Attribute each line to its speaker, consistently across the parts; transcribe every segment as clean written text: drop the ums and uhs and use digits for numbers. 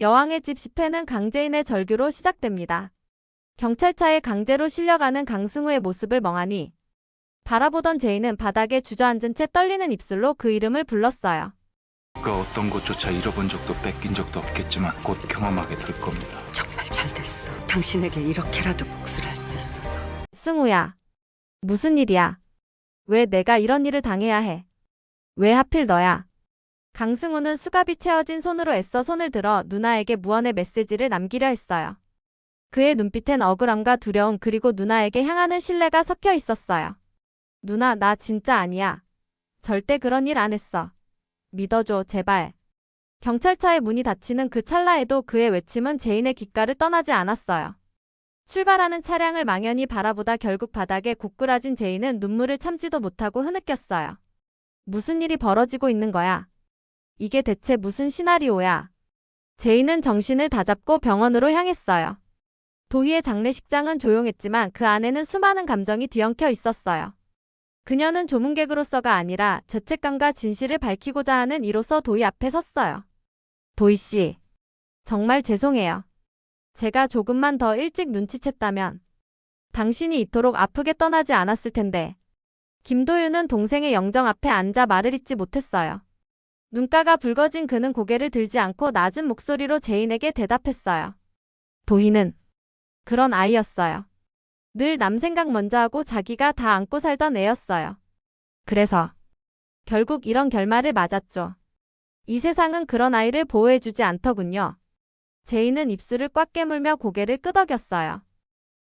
Speaker 1: 여왕의 집 집회는 강재인의 절규로 시작됩니다. 경찰차에 강제로 실려가는 강승우의 모습을 멍하니 바라보던 제인은 바닥에 주저앉은 채 떨리는 입술로 그 이름을 불렀어요.
Speaker 2: 그 어떤 것조차 잃어본 적도 뺏긴 적도 없겠지만 곧 경험하게 될 겁니다.
Speaker 3: 정말 잘 됐어. 당신에게 이렇게라도 복수를 할 수 있어서.
Speaker 1: 승우야. 무슨 일이야? 왜 내가 이런 일을 당해야 해? 왜 하필 너야? 강승우는 수갑이 채워진 손으로 애써 손을 들어 누나에게 무언의 메시지를 남기려 했어요. 그의 눈빛엔 억울함과 두려움 그리고 누나에게 향하는 신뢰가 섞여 있었어요. 누나, 나 진짜 아니야. 절대 그런 일 안 했어. 믿어줘, 제발. 경찰차의 문이 닫히는 그 찰나에도 그의 외침은 제인의 귓가를 떠나지 않았어요. 출발하는 차량을 망연히 바라보다 결국 바닥에 고꾸라진 제인은 눈물을 참지도 못하고 흐느꼈어요. 무슨 일이 벌어지고 있는 거야? 이게 대체 무슨 시나리오야? 제인은 정신을 다잡고 병원으로 향했어요. 도희의 장례식장은 조용했지만 그 안에는 수많은 감정이 뒤엉켜 있었어요. 그녀는 조문객으로서가 아니라 죄책감과 진실을 밝히고자 하는 이로서 도희 앞에 섰어요. 도희 씨, 정말 죄송해요. 제가 조금만 더 일찍 눈치챘다면 당신이 이토록 아프게 떠나지 않았을 텐데. 김도윤은 동생의 영정 앞에 앉아 말을 잇지 못했어요. 눈가가 붉어진 그는 고개를 들지 않고 낮은 목소리로 제인에게 대답했어요. 도희는 그런 아이였어요. 늘 남 생각 먼저 하고 자기가 다 안고 살던 애였어요. 그래서 결국 이런 결말을 맞았죠. 이 세상은 그런 아이를 보호해주지 않더군요. 제인은 입술을 꽉 깨물며 고개를 끄덕였어요.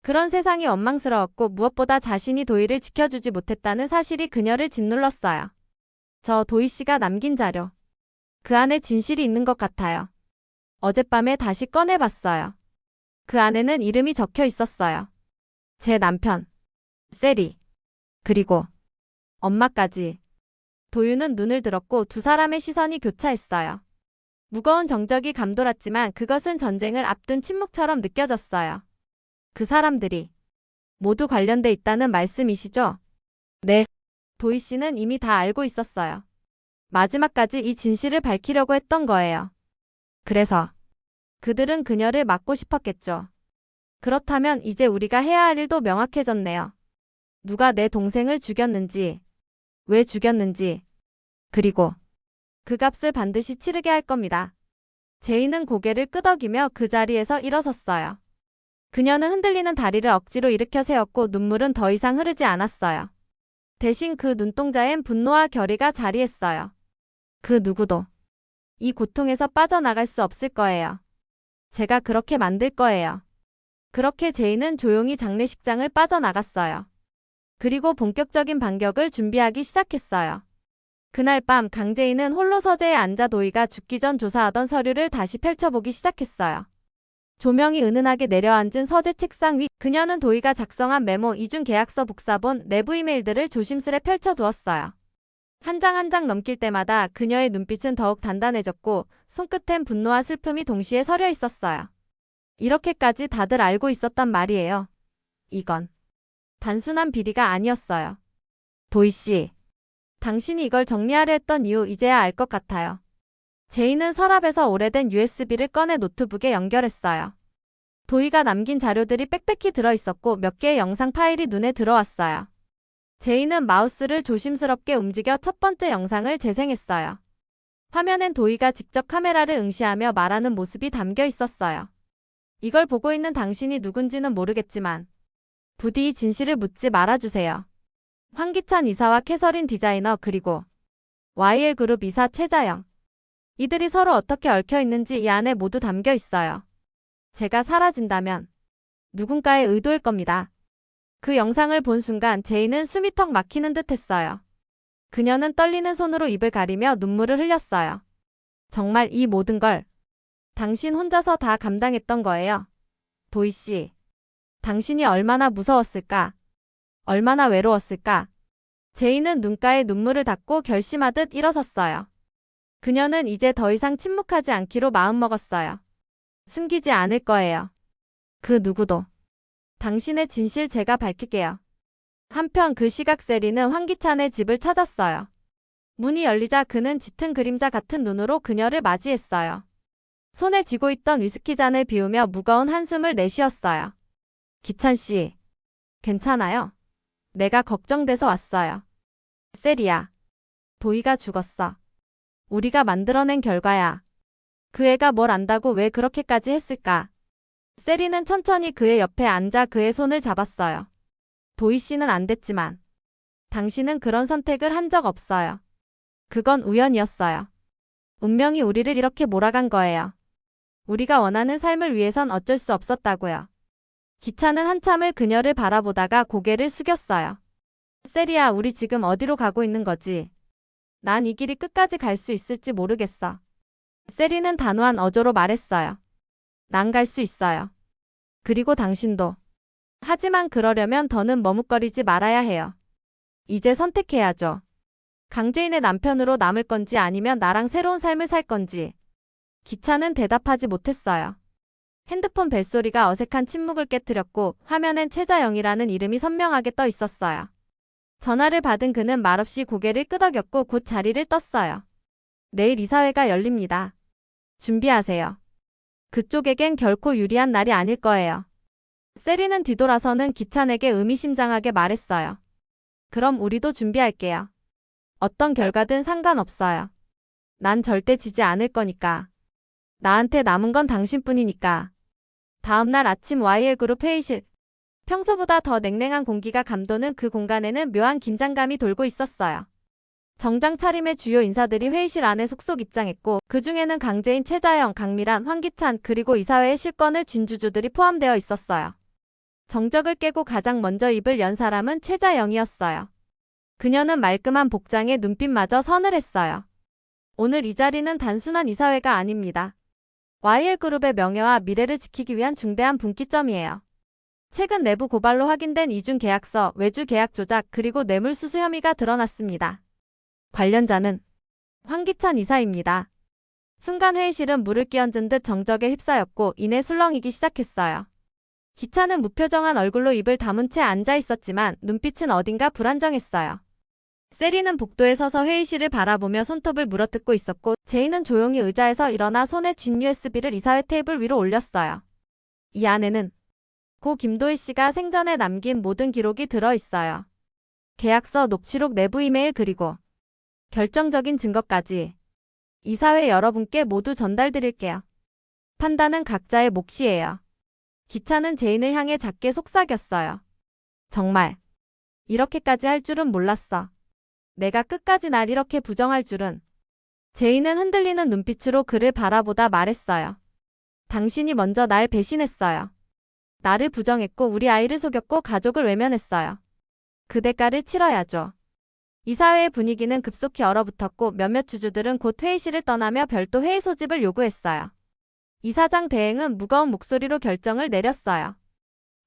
Speaker 1: 그런 세상이 원망스러웠고 무엇보다 자신이 도희를 지켜주지 못했다는 사실이 그녀를 짓눌렀어요. 저 도희 씨가 남긴 자료. 그 안에 진실이 있는 것 같아요. 어젯밤에 다시 꺼내봤어요. 그 안에는 이름이 적혀 있었어요. 제 남편, 세리, 그리고 엄마까지. 도윤은 눈을 들었고 두 사람의 시선이 교차했어요. 무거운 정적이 감돌았지만 그것은 전쟁을 앞둔 침묵처럼 느껴졌어요. 그 사람들이 모두 관련돼 있다는 말씀이시죠? 네. 도희 씨는 이미 다 알고 있었어요. 마지막까지 이 진실을 밝히려고 했던 거예요. 그래서 그들은 그녀를 막고 싶었겠죠. 그렇다면 이제 우리가 해야 할 일도 명확해졌네요. 누가 내 동생을 죽였는지, 왜 죽였는지, 그리고 그 값을 반드시 치르게 할 겁니다. 제인은 고개를 끄덕이며 그 자리에서 일어섰어요. 그녀는 흔들리는 다리를 억지로 일으켜 세웠고 눈물은 더 이상 흐르지 않았어요. 대신 그 눈동자엔 분노와 결의가 자리했어요. 그 누구도 이 고통에서 빠져나갈 수 없을 거예요. 제가 그렇게 만들 거예요. 그렇게 제인은 조용히 장례식장을 빠져나갔어요. 그리고 본격적인 반격을 준비하기 시작했어요. 그날 밤 강재인은 홀로 서재에 앉아 도희가 죽기 전 조사하던 서류를 다시 펼쳐보기 시작했어요. 조명이 은은하게 내려앉은 서재 책상 위 그녀는 도희가 작성한 메모, 이중 계약서, 복사본, 내부 이메일들을 조심스레 펼쳐두었어요. 한 장 한 장 넘길 때마다 그녀의 눈빛은 더욱 단단해졌고 손끝엔 분노와 슬픔이 동시에 서려 있었어요. 이렇게까지 다들 알고 있었단 말이에요. 이건 단순한 비리가 아니었어요. 도희 씨, 당신이 이걸 정리하려 했던 이유 이제야 알 것 같아요. 제인은 서랍에서 오래된 USB를 꺼내 노트북에 연결했어요. 도희가 남긴 자료들이 빽빽히 들어있었고 몇 개의 영상 파일이 눈에 들어왔어요. 제인은 마우스를 조심스럽게 움직여 첫 번째 영상을 재생했어요. 화면엔 도희가 직접 카메라를 응시하며 말하는 모습이 담겨 있었어요. 이걸 보고 있는 당신이 누군지는 모르겠지만 부디 이 진실을 묻지 말아주세요. 황기찬 이사와 캐서린 디자이너 그리고 YL그룹 이사 최자영. 이들이 서로 어떻게 얽혀 있는지 이 안에 모두 담겨 있어요. 제가 사라진다면 누군가의 의도일 겁니다. 그 영상을 본 순간 제인은 숨이 턱 막히는 듯 했어요. 그녀는 떨리는 손으로 입을 가리며 눈물을 흘렸어요. 정말 이 모든 걸 당신 혼자서 다 감당했던 거예요. 도희 씨, 당신이 얼마나 무서웠을까? 얼마나 외로웠을까? 제인은 눈가에 눈물을 닦고 결심하듯 일어섰어요. 그녀는 이제 더 이상 침묵하지 않기로 마음먹었어요. 숨기지 않을 거예요. 그 누구도. 당신의 진실 제가 밝힐게요. 한편 그 시각 세리는 황기찬의 집을 찾았어요. 문이 열리자 그는 짙은 그림자 같은 눈으로 그녀를 맞이했어요. 손에 쥐고 있던 위스키 잔을 비우며 무거운 한숨을 내쉬었어요. 기찬 씨, 괜찮아요? 내가 걱정돼서 왔어요. 세리야, 도희가 죽었어. 우리가 만들어낸 결과야. 그 애가 뭘 안다고 왜 그렇게까지 했을까? 세리는 천천히 그의 옆에 앉아 그의 손을 잡았어요. 도희 씨는 안 됐지만 당신은 그런 선택을 한 적 없어요. 그건 우연이었어요. 운명이 우리를 이렇게 몰아간 거예요. 우리가 원하는 삶을 위해선 어쩔 수 없었다고요. 기찬은 한참을 그녀를 바라보다가 고개를 숙였어요. 세리야, 우리 지금 어디로 가고 있는 거지? 난 이 길이 끝까지 갈 수 있을지 모르겠어. 세리는 단호한 어조로 말했어요. 난 갈 수 있어요. 그리고 당신도. 하지만 그러려면 더는 머뭇거리지 말아야 해요. 이제 선택해야죠. 강재인의 남편으로 남을 건지 아니면 나랑 새로운 삶을 살 건지. 기찬은 대답하지 못했어요. 핸드폰 벨소리가 어색한 침묵을 깨뜨렸고 화면엔 최자영이라는 이름이 선명하게 떠 있었어요. 전화를 받은 그는 말없이 고개를 끄덕였고 곧 자리를 떴어요. 내일 이사회가 열립니다. 준비하세요. 그쪽에겐 결코 유리한 날이 아닐 거예요. 세리는 뒤돌아서는 기찬에게 의미심장하게 말했어요. 그럼 우리도 준비할게요. 어떤 결과든 상관없어요. 난 절대 지지 않을 거니까. 나한테 남은 건 당신뿐이니까. 다음날 아침 YL그룹 회의실. 평소보다 더 냉랭한 공기가 감도는 그 공간에는 묘한 긴장감이 돌고 있었어요. 정장 차림의 주요 인사들이 회의실 안에 속속 입장했고 그 중에는 강재인, 최자영, 강미란, 황기찬 그리고 이사회의 실권을 쥔 주주들이 포함되어 있었어요. 정적을 깨고 가장 먼저 입을 연 사람은 최자영이었어요. 그녀는 말끔한 복장에 눈빛마저 서늘했어요. 오늘 이 자리는 단순한 이사회가 아닙니다. YL그룹의 명예와 미래를 지키기 위한 중대한 분기점이에요. 최근 내부 고발로 확인된 이중 계약서, 외주 계약 조작 그리고 뇌물수수 혐의가 드러났습니다. 관련자는 황기찬 이사입니다. 순간 회의실은 물을 끼얹은 듯 정적에 휩싸였고 이내 술렁이기 시작했어요. 기찬은 무표정한 얼굴로 입을 다문 채 앉아 있었지만 눈빛은 어딘가 불안정했어요. 세리는 복도에 서서 회의실을 바라보며 손톱을 물어뜯고 있었고 제이는 조용히 의자에서 일어나 손에 쥔 USB를 이사회 테이블 위로 올렸어요. 이 안에는 고 김도희 씨가 생전에 남긴 모든 기록이 들어있어요. 계약서, 녹취록, 내부 이메일 그리고 결정적인 증거까지 이사회 여러분께 모두 전달드릴게요. 판단은 각자의 몫이에요. 기찬은 제인을 향해 작게 속삭였어요. 정말 이렇게까지 할 줄은 몰랐어. 내가 끝까지 날 이렇게 부정할 줄은. 제인은 흔들리는 눈빛으로 그를 바라보다 말했어요. 당신이 먼저 날 배신했어요. 나를 부정했고 우리 아이를 속였고 가족을 외면했어요. 그 대가를 치러야죠. 이사회의 분위기는 급속히 얼어붙었고 몇몇 주주들은 곧 회의실을 떠나며 별도 회의 소집을 요구했어요. 이사장 대행은 무거운 목소리로 결정을 내렸어요.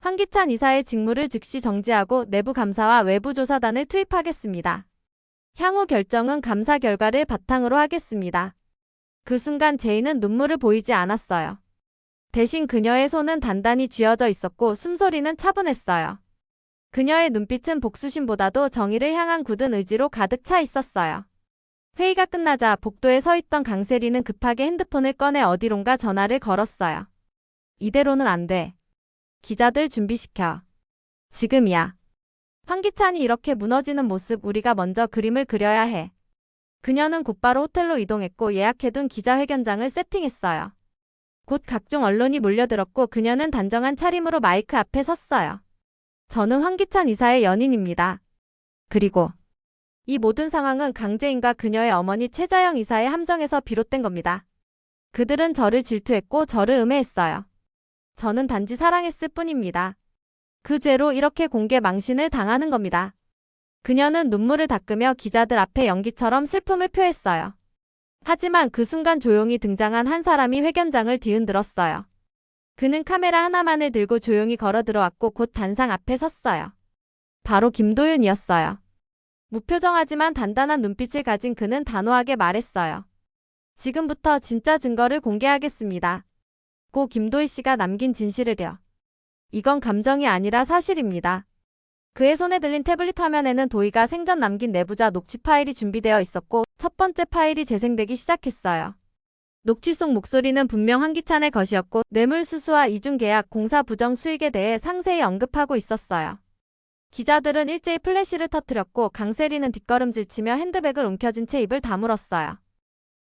Speaker 1: 황기찬 이사의 직무를 즉시 정지하고 내부 감사와 외부 조사단을 투입하겠습니다. 향후 결정은 감사 결과를 바탕으로 하겠습니다. 그 순간 제이는 눈물을 보이지 않았어요. 대신 그녀의 손은 단단히 쥐어져 있었고 숨소리는 차분했어요. 그녀의 눈빛은 복수심보다도 정의를 향한 굳은 의지로 가득 차 있었어요. 회의가 끝나자 복도에 서 있던 강세리는 급하게 핸드폰을 꺼내 어디론가 전화를 걸었어요. 이대로는 안 돼. 기자들 준비시켜. 지금이야. 황기찬이 이렇게 무너지는 모습 우리가 먼저 그림을 그려야 해. 그녀는 곧바로 호텔로 이동했고 예약해둔 기자회견장을 세팅했어요. 곧 각종 언론이 몰려들었고 그녀는 단정한 차림으로 마이크 앞에 섰어요. 저는 황기찬 이사의 연인입니다. 그리고 이 모든 상황은 강재인과 그녀의 어머니 최자영 이사의 함정에서 비롯된 겁니다. 그들은 저를 질투했고 저를 음해했어요. 저는 단지 사랑했을 뿐입니다. 그 죄로 이렇게 공개 망신을 당하는 겁니다. 그녀는 눈물을 닦으며 기자들 앞에 연기처럼 슬픔을 표했어요. 하지만 그 순간 조용히 등장한 한 사람이 회견장을 뒤흔들었어요. 그는 카메라 하나만을 들고 조용히 걸어 들어왔고 곧 단상 앞에 섰어요. 바로 김도윤이었어요. 무표정하지만 단단한 눈빛을 가진 그는 단호하게 말했어요. 지금부터 진짜 증거를 공개하겠습니다. 고 김도희 씨가 남긴 진실을요. 이건 감정이 아니라 사실입니다. 그의 손에 들린 태블릿 화면에는 도희가 생전 남긴 내부자 녹취 파일이 준비되어 있었고 첫 번째 파일이 재생되기 시작했어요. 녹취 속 목소리는 분명 황기찬의 것이었고 뇌물수수와 이중계약, 공사 부정 수익에 대해 상세히 언급하고 있었어요. 기자들은 일제히 플래시를 터뜨렸고 강세리는 뒷걸음질치며 핸드백을 움켜쥔 채 입을 다물었어요.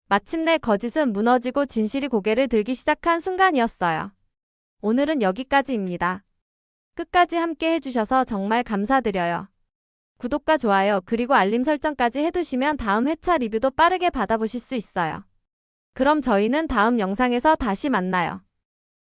Speaker 1: 마침내 거짓은 무너지고 진실이 고개를 들기 시작한 순간이었어요. 오늘은 여기까지입니다. 끝까지 함께 해주셔서 정말 감사드려요. 구독과 좋아요 그리고 알림 설정까지 해두시면 다음 회차 리뷰도 빠르게 받아보실 수 있어요. 그럼 저희는 다음 영상에서 다시 만나요.